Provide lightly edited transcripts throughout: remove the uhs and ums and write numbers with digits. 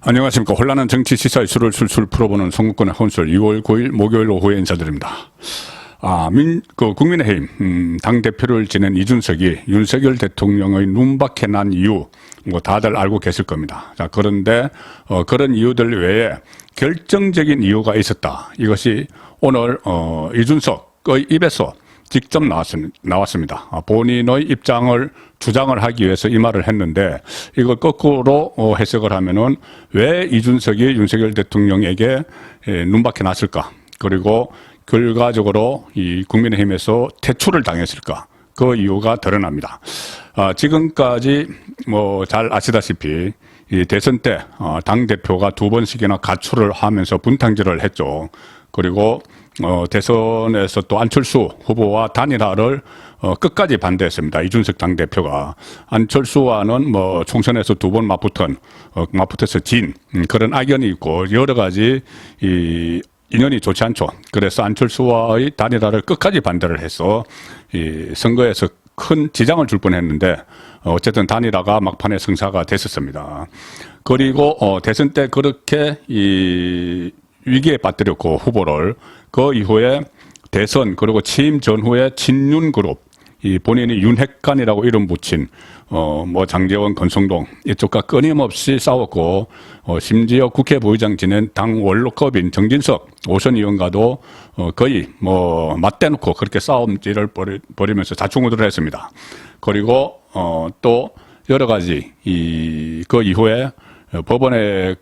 안녕하십니까. 혼란한 정치 시사 이슈를 술술 풀어보는 송구권의 혼술 2월 9일 목요일 오후에 인사드립니다. 국민의힘 당대표를 지낸 이준석이 윤석열 대통령의 눈밖에 난 이유 다들 알고 계실 겁니다. 자, 그런데 그런 이유들 외에 결정적인 이유가 있었다. 이것이 오늘 이준석의 입에서 직접 나왔습니다. 본인의 주장을 하기 위해서 이 말을 했는데, 이걸 거꾸로 해석을 하면은 왜 이준석이 윤석열 대통령에게 눈밖에 났을까? 그리고 결과적으로 이 국민의힘에서 퇴출을 당했을까? 그 이유가 드러납니다. 지금까지 잘 아시다시피 이 대선 때 당대표가 2번씩이나 가출을 하면서 분탕질을 했죠. 그리고 대선에서 또 안철수 후보와 단일화를 끝까지 반대했습니다. 이준석 당대표가. 안철수와는 총선에서 2번 맞붙어서 진 그런 악연이 있고 여러 가지 인연이 좋지 않죠. 그래서 안철수와의 단일화를 끝까지 반대를 해서 이 선거에서 큰 지장을 줄 뻔했는데 어쨌든 단일화가 막판에 성사가 됐었습니다. 그리고 대선 때 그렇게 위기에 빠뜨렸고 후보를 그 이후에 대선 그리고 취임 전후에 친윤그룹 본인이 윤핵관이라고 이름 붙인 장제원 권성동 이쪽과 끊임없이 싸웠고 심지어 국회 부의장 지낸 당 원로급인 정진석 오선 의원과도 거의 맞대놓고 그렇게 싸움질을 벌이면서 자충우돌을 했습니다. 그리고 또 여러 가지 그 이후에 법원에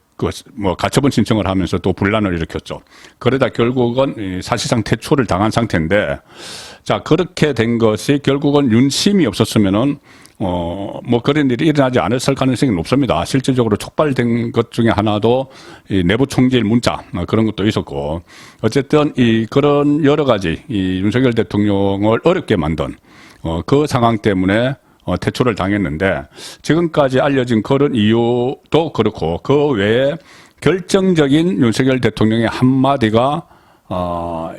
가처분 신청을 하면서 또 분란을 일으켰죠. 그러다 결국은 사실상 퇴출을 당한 상태인데, 자, 그렇게 된 것이 결국은 윤심이 없었으면은, 그런 일이 일어나지 않았을 가능성이 높습니다. 실질적으로 촉발된 것 중에 하나도 내부 총질 문자, 그런 것도 있었고, 어쨌든 그런 여러 가지 윤석열 대통령을 어렵게 만든, 그 상황 때문에 퇴출을 당했는데, 지금까지 알려진 그런 이유도 그렇고 그 외에 결정적인 윤석열 대통령의 한마디가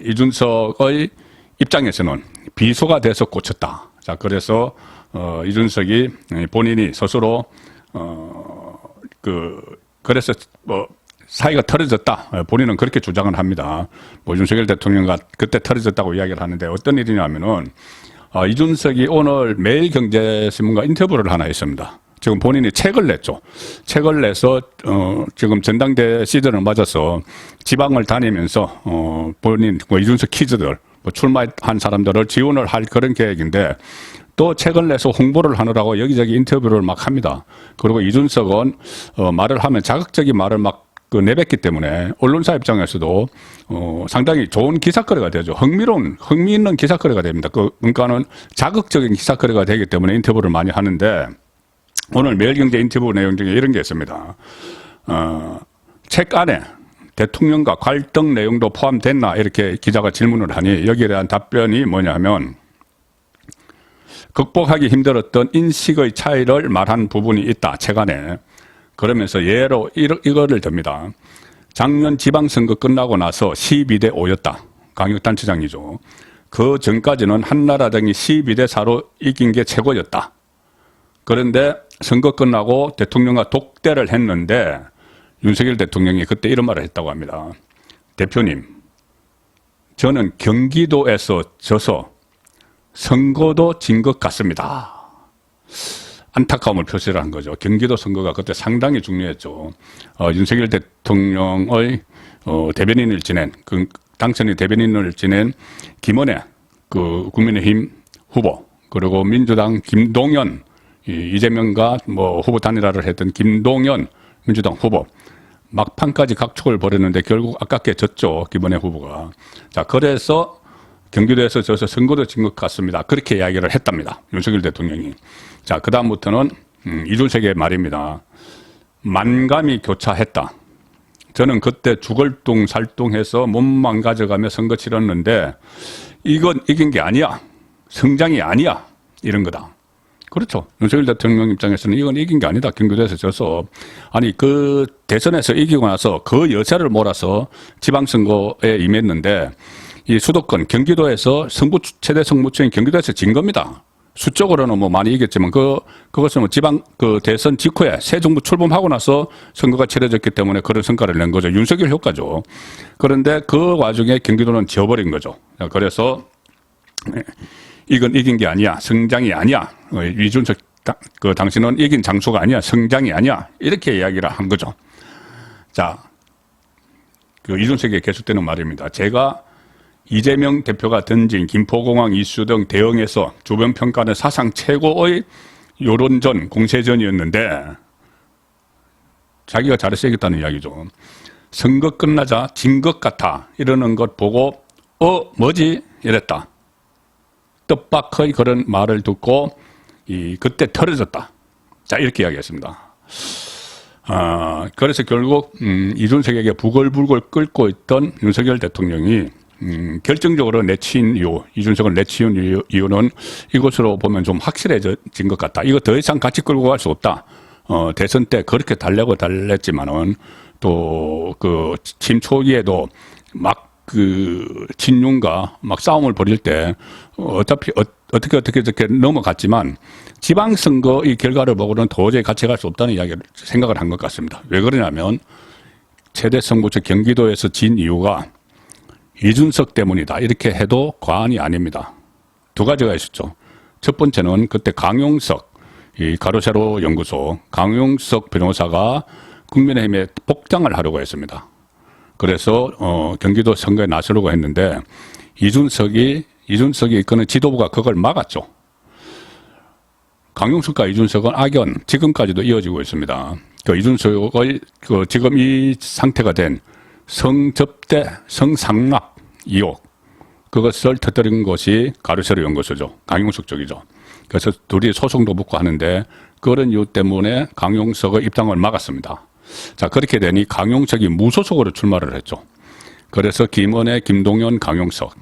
이준석의 입장에서는 비소가 돼서 꽂혔다. 자, 그래서 이준석이 본인이 스스로 그래서 사이가 털어졌다. 본인은 그렇게 주장을 합니다. 윤석열 대통령과 그때 털어졌다고 이야기를 하는데, 어떤 일이냐면은 이준석이 오늘 매일경제신문과 인터뷰를 하나 했습니다. 지금 본인이 책을 냈죠. 책을 내서 지금 전당대 시즌을 맞아서 지방을 다니면서 본인 이준석 키즈들 출마한 사람들을 지원을 할 그런 계획인데, 또 책을 내서 홍보를 하느라고 여기저기 인터뷰를 막 합니다. 그리고 이준석은 말을 하면 자극적인 말을 막 내뱉기 때문에 언론사 입장에서도 상당히 좋은 기사거리가 되죠. 흥미있는 기사거리가 됩니다. 그러니까는 자극적인 기사거리가 되기 때문에 인터뷰를 많이 하는데, 오늘 매일경제 인터뷰 내용 중에 이런 게 있습니다. 책 안에 대통령과 갈등 내용도 포함됐나 이렇게 기자가 질문을 하니, 여기에 대한 답변이 뭐냐면, 극복하기 힘들었던 인식의 차이를 말한 부분이 있다, 책 안에. 그러면서 예로 이거를 듭니다. 작년 지방선거 끝나고 나서 12대 5였다. 광역단체장이죠. 그 전까지는 한나라당이 12대 4로 이긴 게 최고였다. 그런데 선거 끝나고 대통령과 독대를 했는데 윤석열 대통령이 그때 이런 말을 했다고 합니다. 대표님, 저는 경기도에서 져서 선거도 진 것 같습니다. 안타까움을 표시를 한 거죠. 경기도 선거가 그때 상당히 중요했죠. 윤석열 대통령의 대변인을 지낸, 당선인 대변인을 지낸 김은혜 국민의힘 후보, 그리고 민주당 김동연, 이재명과 후보 단일화를 했던 김동연 민주당 후보, 막판까지 각축을 벌였는데 결국 아깝게 졌죠. 김은혜 후보가. 자, 그래서 경기도에서 져서 선거도 진 것 같습니다. 그렇게 이야기를 했답니다. 윤석열 대통령이. 자, 그 다음부터는 이준석의 말입니다. 만감이 교차했다. 저는 그때 죽을둥살둥해서 몸만 가져가며 선거 치렀는데 이건 이긴 게 아니야. 성장이 아니야. 이런 거다. 그렇죠. 윤석열 대통령 입장에서는 이건 이긴 게 아니다. 경기도에서 져서. 아니, 그 대선에서 이기고 나서 그 여세를 몰아서 지방선거에 임했는데, 이 수도권 경기도에서 최대 성부처인 경기도에서 진 겁니다. 수적으로는 뭐 많이 이겼지만 그것은 뭐 지방 대선 직후에 새 정부 출범하고 나서 선거가 치러졌기 때문에 그런 성과를 낸 거죠. 윤석열 효과죠. 그런데 그 와중에 경기도는 지어버린 거죠. 그래서 이건 이긴 게 아니야. 성장이 아니야. 이준석 당신은 이긴 장소가 아니야. 성장이 아니야. 이렇게 이야기를 한 거죠. 자, 이준석에 계속되는 말입니다. 제가 이재명 대표가 던진 김포공항 이슈 등 대응에서 주변 평가는 사상 최고의 여론전, 공세전이었는데 자기가 잘해서 이겼다는 이야기죠. 선거 끝나자 진 것 같아 이러는 것 보고 뭐지? 이랬다. 뜻밖의 그런 말을 듣고 그때 털어졌다. 자, 이렇게 이야기했습니다. 그래서 결국 이준석에게 부글부글 끓고 있던 윤석열 대통령이 결정적으로 내치인 이유, 이준석을 내치인 이유는 이것으로 보면 좀 확실해진 것 같다. 이거 더 이상 같이 끌고 갈 수 없다. 대선 때 그렇게 달랬지만은 또 침 초기에도 막 친윤과 막 싸움을 벌일 때 어차피 어떻게 넘어갔지만 지방선거 이 결과를 보고는 도저히 같이 갈 수 없다는 이야기를 생각을 한 것 같습니다. 왜 그러냐면 최대 선거제 경기도에서 진 이유가 이준석 때문이다. 이렇게 해도 과언이 아닙니다. 두 가지가 있었죠. 첫 번째는 그때 강용석, 이 가로세로 연구소, 강용석 변호사가 국민의힘에 복당을 하려고 했습니다. 그래서, 경기도 선거에 나서려고 했는데, 이준석이 이끄는 지도부가 그걸 막았죠. 강용석과 이준석은 악연, 지금까지도 이어지고 있습니다. 이준석의 지금 이 상태가 된 성접대, 성상납 의혹, 그것을 터뜨린 것이 가로세로 연구소죠. 강용석 쪽이죠. 그래서 둘이 소송도 붙고 하는데 그런 이유 때문에 강용석의 입당을 막았습니다. 자, 그렇게 되니 강용석이 무소속으로 출마를 했죠. 그래서 김은혜, 김동연, 강용석,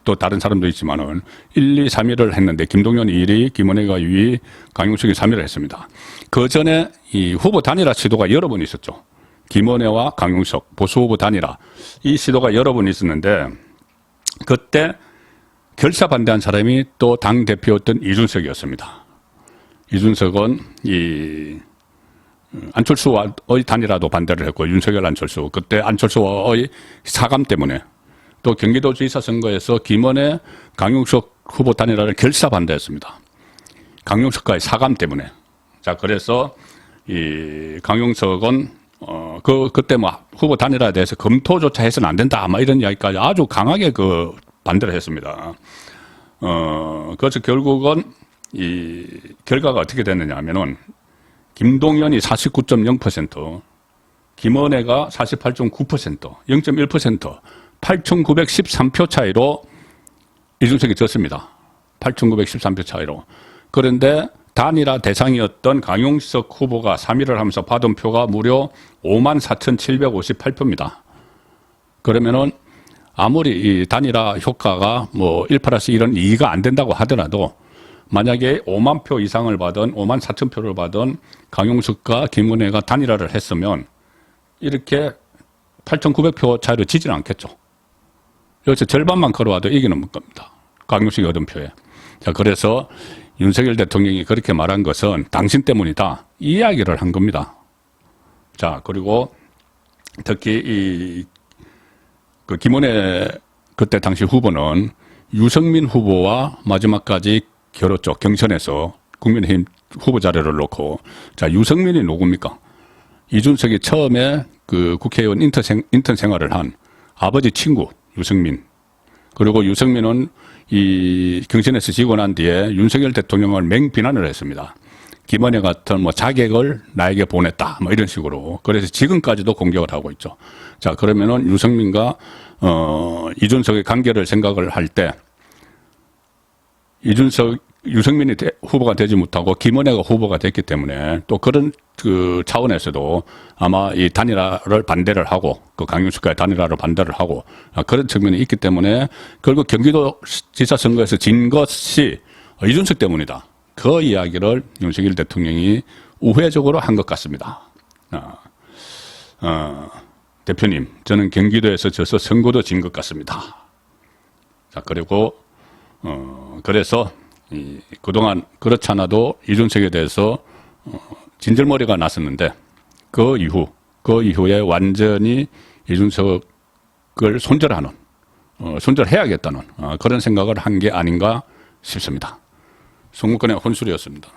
또 다른 사람도 있지만은 1, 2, 3위를 했는데 김동연이 1위, 김은혜가 2위, 강용석이 3위를 했습니다. 그 전에 이 후보 단일화 시도가 여러 번 있었죠. 김은혜와 강용석, 보수 후보 단일화. 이 시도가 여러 번 있었는데, 그때 결사 반대한 사람이 또 당대표였던 이준석이었습니다. 이준석은 안철수와의 단일화도 반대를 했고, 윤석열 안철수. 그때 안철수와의 사감 때문에 또 경기도지사 선거에서 김은혜, 강용석 후보 단일화를 결사 반대했습니다. 강용석과의 사감 때문에. 자, 그래서 강용석은 그때 후보 단일화에 대해서 검토조차 해서는 안 된다. 이런 이야기까지 아주 강하게 반대를 했습니다. 그래서 결국은 결과가 어떻게 됐느냐 하면은 김동연이 49.0%, 김은혜가 48.9%, 0.1%, 8,913표 차이로 이준석이 졌습니다. 8,913표 차이로. 그런데 단일화 대상이었던 강용석 후보가 3위를 하면서 받은 표가 무려 54,758표입니다. 그러면은 아무리 이 단일화 효과가 1+1은 2가 안 된다고 하더라도 만약에 5만 표 이상을 받은 5만 4천 표를 받은 강용석과 김은혜가 단일화를 했으면 이렇게 8,900표 차이로 지지는 않겠죠. 여기서 절반만 걸어와도 이기는 겁니다. 강용석이 얻은 표에. 자, 그래서 윤석열 대통령이 그렇게 말한 것은 당신 때문이다. 이 이야기를 한 겁니다. 자, 그리고 특히 김은혜 그때 당시 후보는 유승민 후보와 마지막까지 겨뤘죠. 경선에서 국민의힘 후보 자료를 놓고. 자, 유승민이 누굽니까? 이준석이 처음에 국회의원 인턴 생활을 한 아버지 친구 유승민. 그리고 유승민은 이 경선에서 지고 난 뒤에 윤석열 대통령을 맹비난을 했습니다. 김은혜 같은 자객을 나에게 보냈다. 이런 식으로. 그래서 지금까지도 공격을 하고 있죠. 자, 그러면은 유승민과, 이준석의 관계를 생각을 할 때, 유승민이 후보가 되지 못하고 김은혜가 후보가 됐기 때문에 또 그런 차원에서도 아마 이 단일화를 반대를 하고 강용석과의 단일화를 반대를 하고 그런 측면이 있기 때문에 결국 경기도지사 선거에서 진 것이 이준석 때문이다. 그 이야기를 윤석열 대통령이 우회적으로 한 것 같습니다. 대표님, 저는 경기도에서 져서 선거도 진 것 같습니다. 자, 그리고 그래서 그동안 그렇지 않아도 이준석에 대해서 진절머리가 났었는데 그 이후에 완전히 이준석을 손절하는, 손절해야겠다는 그런 생각을 한 게 아닌가 싶습니다. 송무권의 혼술이었습니다.